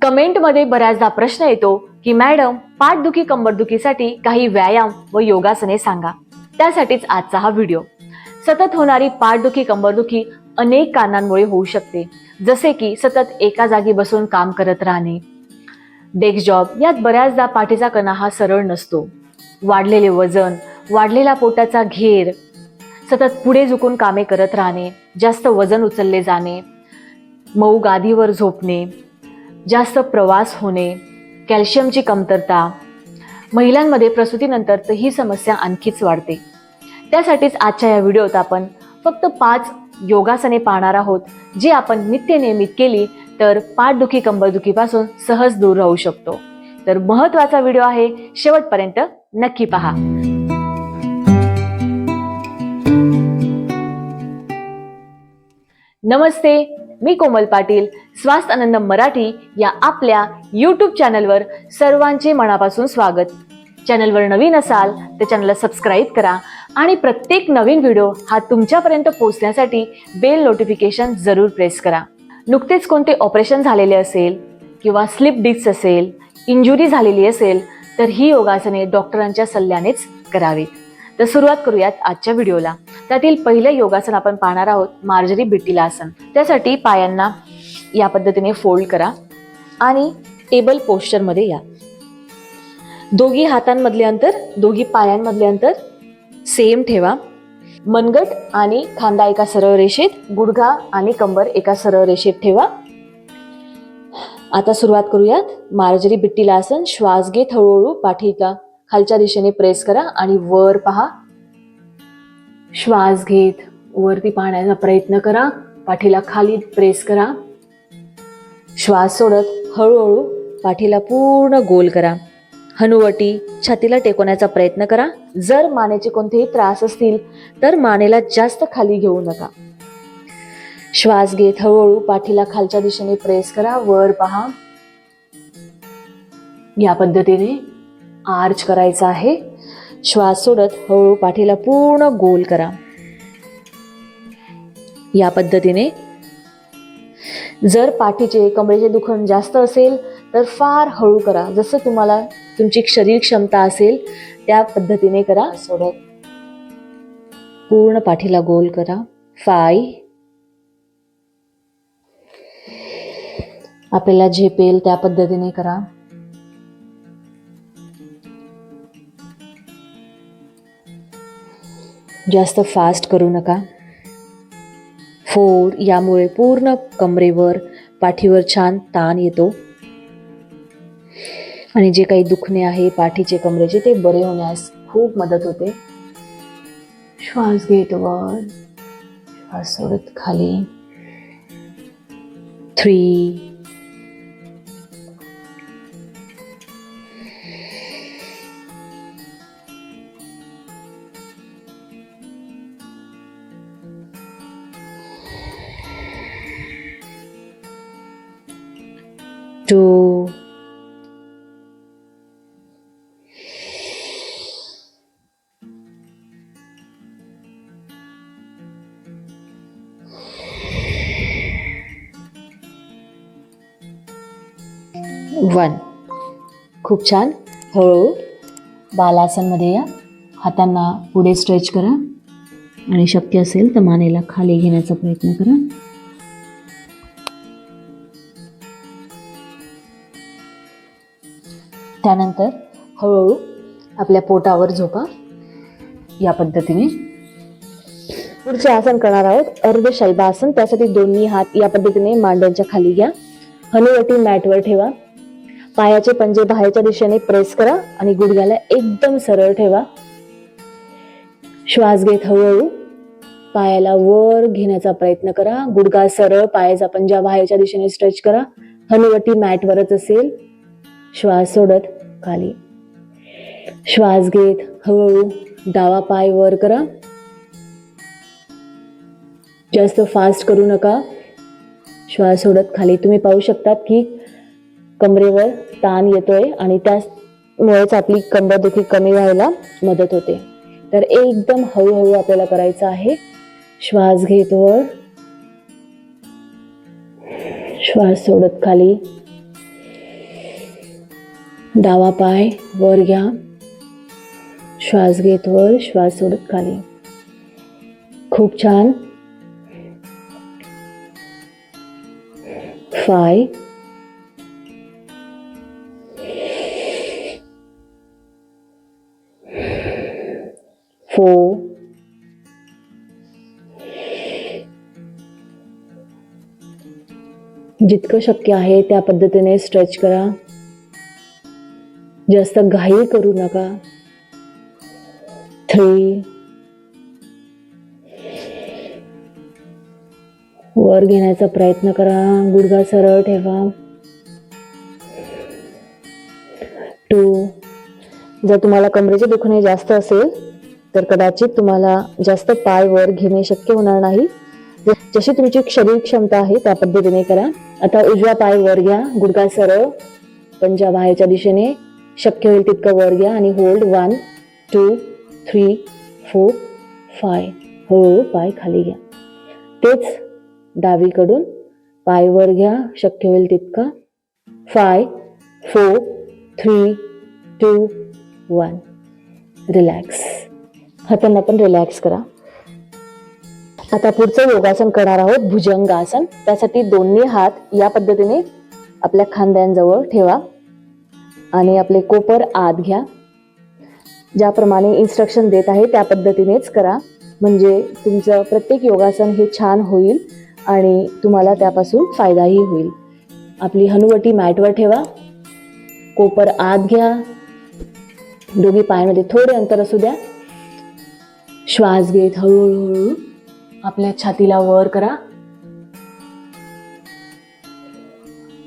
कमेंटमध्ये बऱ्याचदा प्रश्न येतो की मॅडम, पाठदुखी कंबरदुखीसाठी काही व्यायाम व योगासने सांगा. त्यासाठीच आजचा हा व्हिडिओ. सतत होणारी पाठदुखी कंबरदुखी अनेक कारणांमुळे होऊ शकते, जसे की सतत एका जागी बसून काम करत राहणे, डेस्क जॉब यात बऱ्याचदा पाठीचा कणा हा सरळ नसतो, वाढलेले वजन, वाढलेला पोटाचा घेर, सतत पुढे झुकून कामे करत राहणे, जास्त वजन उचलले जाणे, मऊ गादीवर झोपणे, जास्त प्रवास होणे, कॅल्शियमची कमतरता, महिलांमध्ये प्रसूतीनंतर तर ही समस्या आणखीच वाढते. त्यासाठीच आजच्या या व्हिडिओत आपण फक्त 5 योगासने पाहणार आहोत, जी आपण नित्यनियमित केली तर पाठदुखी कंबरदुखीपासून सहज दूर राहू शकतो. तर महत्त्वाचा व्हिडिओ आहे, शेवटपर्यंत नक्की पहा. नमस्ते, मी कोमल पाटील. स्वास्थ्य आनंद मराठी या आपल्या यूट्यूब चॅनलवर सर्वांचे मनापासून स्वागत. चॅनलवर नवीन असाल तर चॅनलला सबस्क्राईब करा आणि प्रत्येक नवीन व्हिडिओ हा तुमच्यापर्यंत पोहोचण्यासाठी बेल नोटिफिकेशन जरूर प्रेस करा. नुकतेच कोणते ऑपरेशन झालेले असेल किंवा स्लिप डिस्क असेल, इंजुरी झालेली असेल तर ही योगासने डॉक्टरांच्या सल्ल्यानेच करावीत. तर सुरुवात करूयात आजच्या व्हिडिओला. त्यातील पहिलं योगासन आपण पाहणार आहोत, मार्जरी बिट्टीला आसन. त्यासाठी पायांना या पद्धतीने फोल्ड करा आणि टेबल पोस्चरमध्ये या. दोघी हातांमधले अंतर, दोघी पायांमधले अंतर सेम ठेवा. मनगट आणि खांदा एका सरळ रेषेत, गुडघा आणि कंबर एका सरळ रेषेत ठेवा. आता सुरुवात करूयात. मार्जरी बिट्टीला आसन. श्वास घेत हळूहळू पाठीला खालच्या दिशेने प्रेस करा आणि वर पहा. श्वास घेत वरती पाहण्याचा प्रयत्न करा. पाठीला खाली प्रेस करा. श्वास सोडत हळूहळू पाठीला पूर्ण गोल करा. हनुवटी छातीला टेकवण्याचा प्रयत्न करा. जर मानेचे कोणतेही त्रास असतील तर मानेला जास्त खाली घेऊ नका. श्वास घेत हळूहळू पाठीला खालच्या दिशेने प्रेस करा. वर पहा. या पद्धतीने आर्च करायचा आहे. श्वास सोडत हळूहळू पाठीला पूर्ण गोल करा. या पद्धतीने. जर पाठीचे कमरेचे दुखण जास्त असेल तर फार हळू करा. जसं तुम्हाला तुमची शरीर क्षमता असेल त्या पद्धतीने करा. सोडत पूर्ण पाठीला गोल करा. 5. आपल्याला झेपेल त्या पद्धतीने करा. जास्त फास्ट करू नका. 4. यामुळे पूर्ण कमरेवर पाठीवर छान ताण येतो आणि जे काही दुखणे आहे पाठीचे कमरेचे ते बरे होण्यास खूप मदत होते. श्वास घेत वर, श्वास सोडत खाली. 3. 2. 1. खूप छान. हळूहळू बालासनमध्ये या. हातांना पुढे स्ट्रेच करा आणि शक्य असेल तर मानेला खाली घेण्याचा प्रयत्न करा. त्यानंतर हळूहळू आपल्या पोटावर झोपा. या पद्धतीने पुढचे आसन करणार आहोत, अर्ध शैबासन. त्यासाठी दोन्ही हात या पद्धतीने मांड्यांच्या खाली घ्या. हनुवटी मॅटवर ठेवा. पायाचे पंजे बाहेरच्या दिशेने प्रेस करा आणि गुडघ्याला एकदम सरळ ठेवा. श्वास घेत हळूहळू पायाला वर घेण्याचा प्रयत्न करा. गुडघा सरळ, पायाचा पंजा बाहेरच्या दिशेने स्ट्रेच करा. हनुवटी मॅटवरच असेल. श्वास सोडत खाली. श्वास घेत हळूहळू डावा पाय वर करा. जास्त फास्ट करू नका. श्वास सोडत खाली. तुम्ही पाहू शकतात की कमरेवर ताण येतोय आणि त्यामुळेच आपली कंबरदुखी कमी व्हायला मदत होते. तर एकदम हळूहळू आपल्याला करायचं आहे. श्वास घेत वर, श्वास सोडत खाली. डावा पाय वर घ्या, श्वास घेत वर, श्वास सोडत खाली. खूप छान. 5 4 जितकं शक्य आहे त्या पद्धतीने स्ट्रेच करा. जास्त घाई करू नका. 3 वर घेण्याचा प्रयत्न करा. गुडघा सरळ ठेवा. 2 जर तुम्हाला कमरेचे दुखणे जास्त असेल तर कदाचित तुम्हाला जास्त पाय वर घेणे शक्य होणार नाही. जशी तुमची शरीर क्षमता आहे त्या पद्धतीने करा. आता उजवा पाय वर घ्या, गुडघा सरळ, पंजा बाहेरच्या दिशेने. शक्य होईल तितकं वर घ्या आणि होल्ड. 1 2 3 4 5 हळूहळू पाय खाली घ्या. तेच डावीकडून पाय वर घ्या, शक्य होईल तितकं. 5 4 3 2 1 रिलॅक्स. हातांना पण रिलॅक्स करा. आता पुढचं योगासन करणार आहोत, भुजंगासन. त्यासाठी दोन्ही हात या पद्धतीने आपल्या खांद्यांजवळ ठेवा आणि आपले कोपर आत घ्या. ज्याप्रमाणे इन्स्ट्रक्शन देत आहे त्या पद्धतीनेच करा, म्हणजे तुमचं प्रत्येक योगासन हे छान होईल आणि तुम्हाला त्यापासून फायदाही होईल. आपली हनुवटी मॅटवर ठेवा, कोपर आत घ्या, दोन्ही पायांमध्ये थोडे अंतर असू द्या. श्वास घेत हळूहळू आपल्या छातीला वर करा.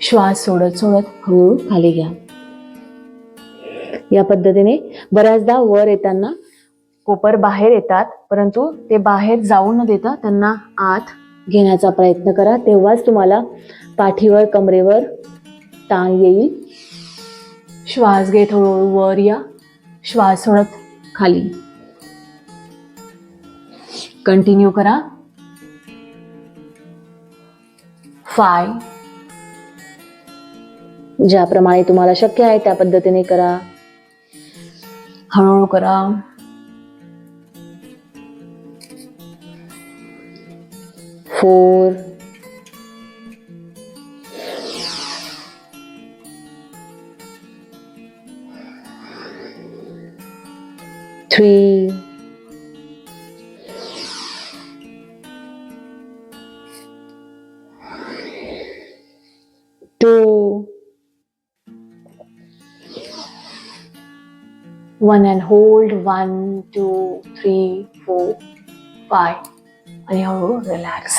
श्वास सोडत सोडत हळूहळू खाली घ्या. या पद्धतीने बऱ्याचदा वर येताना कोपर बाहेर येतात, परंतु ते बाहेर जाऊ न देता त्यांना आत घेण्याचा प्रयत्न करा. तेव्हाच तुम्हाला पाठीवर कमरेवर ताण येईल. श्वास घेत हळूहळू वर या, श्वास सोडत खाली. कंटिन्यू करा. 5 ज्याप्रमाणे तुम्हाला शक्य आहे त्या पद्धतीने करा. हळूहळू करा. 4 3 2 1 and hold. 1 2 3 4 5 आणि हळूहळू रिलॅक्स.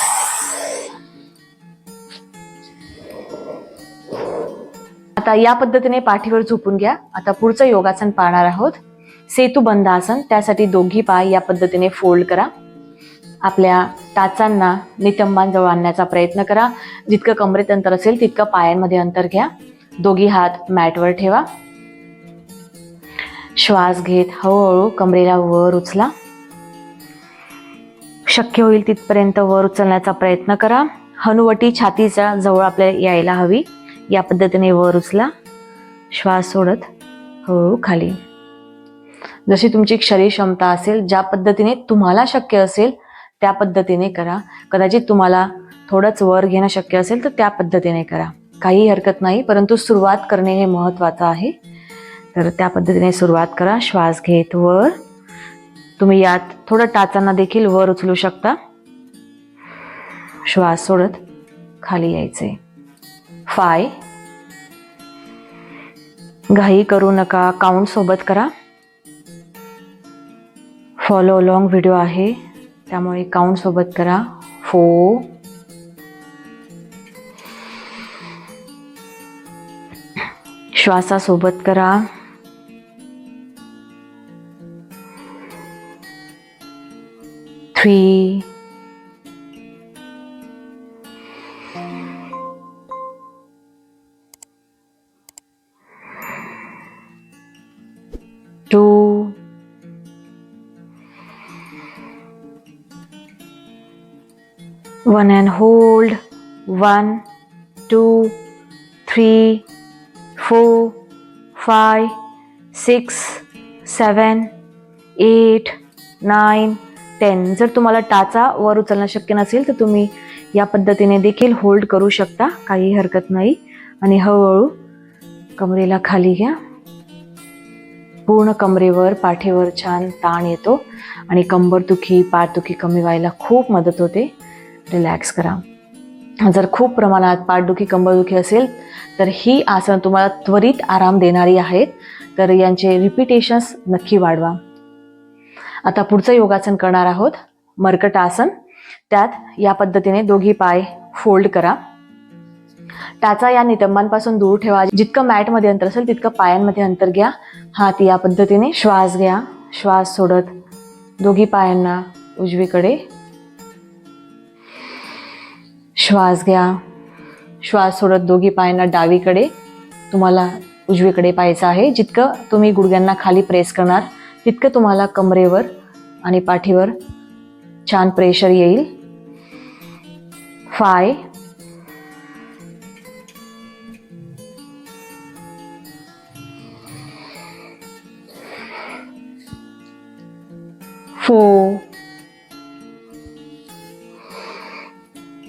आता या पद्धतीने पाठीवर झोपून घ्या. आता पुढचं योगासन पाहणार आहोत, सेतुबंध आसन. त्यासाठी दोघी पाय या पद्धतीने फोल्ड करा. आपल्या टाचांना नितंबांजवळ आणण्याचा प्रयत्न करा. जितकं कमरेत अंतर असेल तितकं पायांमध्ये अंतर घ्या. दोघी हात मॅटवर ठेवा. श्वास घेत हळूहळू कमरेला वर उचला. शक्य होईल तिथपर्यंत वर उचलण्याचा प्रयत्न करा. हनुवटी छातीच्या जवळ आपल्याला यायला हवी. या पद्धतीने वर उचला. श्वास सोडत हळूहळू खाली. जशी तुमची शरीर क्षमता असेल, ज्या पद्धतीने तुम्हाला शक्य असेल त्या पद्धतीने करा. कदाचित तुम्हाला थोडंच वर घेणं शक्य असेल तर त्या पद्धतीने करा, काही हरकत नाही, परंतु सुरुवात करणे हे महत्त्वाचं आहे. तर त्या पद्धतीने सुरुवात करा. श्वास घेत वर. तुम्ही यात थोडं टाचांना देखील वर उचलू शकता. श्वास सोडत खाली यायचे. 5 घाई करू नका, काउंट सोबत करा. फॉलो अलोंग व्हिडिओ आहे त्यामुळे काउंट सोबत करा. 4 श्वासासोबत करा. 3 2 1 and hold. 1 2 3 4 5 6 7 8 9 10. जर तुम्हाला टाचा वर उचलणं शक्य नसेल तर तुम्ही या पद्धतीने देखील होल्ड करू शकता, काही हरकत नाही. आणि हळूहळू कमरेला खाली घ्या. पूर्ण कमरेवर पाठीवर छान ताण येतो आणि कंबरदुखी पाठदुखी कमी व्हायला खूप मदत होते. रिलॅक्स करा. जर खूप प्रमाणात पाठदुखी कंबरदुखी असेल तर ही आसन तुम्हाला त्वरित आराम देणारी आहेत, तर यांचे रिपिटेशन्स नक्की वाढवा. आता पुढचं योगासन करणार आहोत, मर्कट आसन. त्यात या पद्धतीने दोघी पाय फोल्ड करा. टाचा या नितंबांपासून दूर ठेवा. जितकं मॅटमध्ये अंतर असेल तितकं पायांमध्ये अंतर घ्या. हात या पद्धतीने श्वास घ्या. श्वास सोडत दोघी पायांना उजवीकडे. श्वास घ्या. श्वास सोडत दोघी पायांना डावीकडे. तुम्हाला उजवीकडे पाहायचं आहे. जितकं तुम्ही गुडघ्यांना खाली प्रेस करणार तितकं तुम्हाला कमरेवर आणि पाठीवर छान प्रेशर येईल. 5 4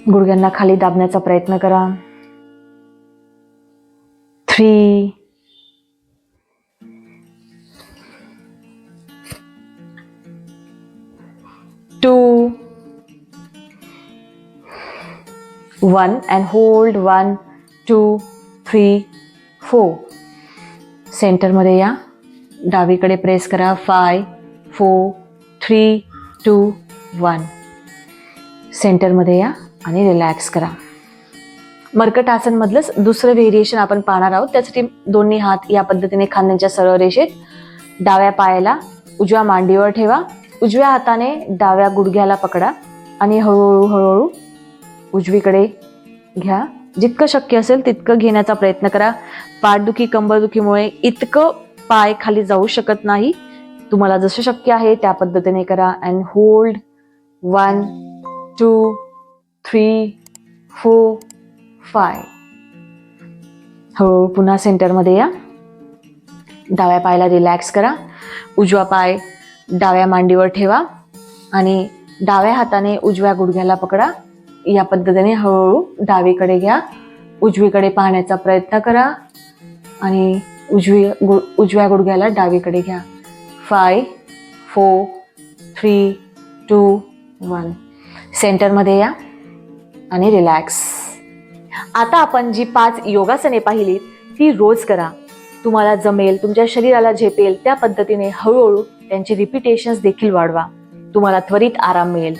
गुडघ्यांना खाली दाबण्याचा प्रयत्न करा. 3 2 1 and hold 1 2 3 4. सेंटरमध्ये या. डावीकडे प्रेस करा. 5 4 3 2 1. सेंटरमध्ये या आणि रिलॅक्स करा. मर्कट आसन मधलंच दुसरं व्हेरिएशन आपण पाहणार आहोत. त्यासाठी दोन्ही हात या पद्धतीने खांद्यांच्या सरळ रेषेत डाव्या पायाला उजव्या मांडीवर ठेवा. उजव्या हाताने डाव्या गुडघ्याला पकडा आणि हळूहळू हळूहळू उजवीकडे घ्या. जितकं शक्य असेल तितकं घेण्याचा प्रयत्न करा. पाठदुखी कंबरदुखीमुळे इतकं पाय खाली जाऊ शकत नाही. तुम्हाला जसं शक्य आहे त्या पद्धतीने करा. And hold 1 2 3 4 5. हळूहळू पुन्हा सेंटरमध्ये या. डाव्या पायाला रिलॅक्स करा. उजवा पाय डाव्या मांडीवर ठेवा आणि डाव्या हाताने उजव्या गुडघ्याला पकडा. या पद्धतीने हळूहळू डावीकडे घ्या. उजवीकडे पाहण्याचा प्रयत्न करा आणि उजव्या गुडघ्याला डावीकडे घ्या. 5 4 3 2 1. सेंटरमध्ये या आणि रिलॅक्स. आता आपण जी 5 योगासने पाहिली ती रोज करा. तुम्हाला जमेल, तुमच्या शरीराला झेपेल त्या पद्धतीने हळूहळू त्यांचे रिपिटेशन्स देखील वाढवा. तुम्हाला त्वरित आराम मिळेल.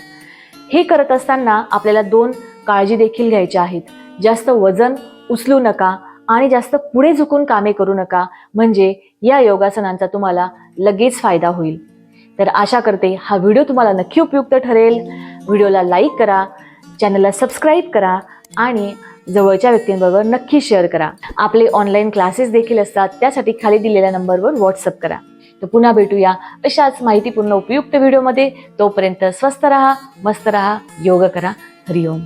हे करत असताना आपल्याला 2 काळजी देखील घ्यायच्या आहेत. जास्त वजन उचलू नका आणि जास्त पुढे झुकून कामे करू नका, म्हणजे या योगासनांचा तुम्हाला लगेच फायदा होईल. तर आशा करते हा व्हिडिओ तुम्हाला नक्की उपयुक्त ठरेल. व्हिडिओला लाईक करा, चॅनलला सबस्क्राईब करा आणि जवळच्या व्यक्तींबरोबर नक्की शेअर करा. आपले ऑनलाईन क्लासेस देखील असतात, त्यासाठी खाली दिलेल्या नंबरवर व्हॉट्सअप करा. तर पुन्हा भेटूया अशाच माहितीपूर्ण उपयुक्त व्हिडिओमध्ये. तोपर्यंत स्वस्थ राहा, मस्त राहा, योग करा. हरिओम.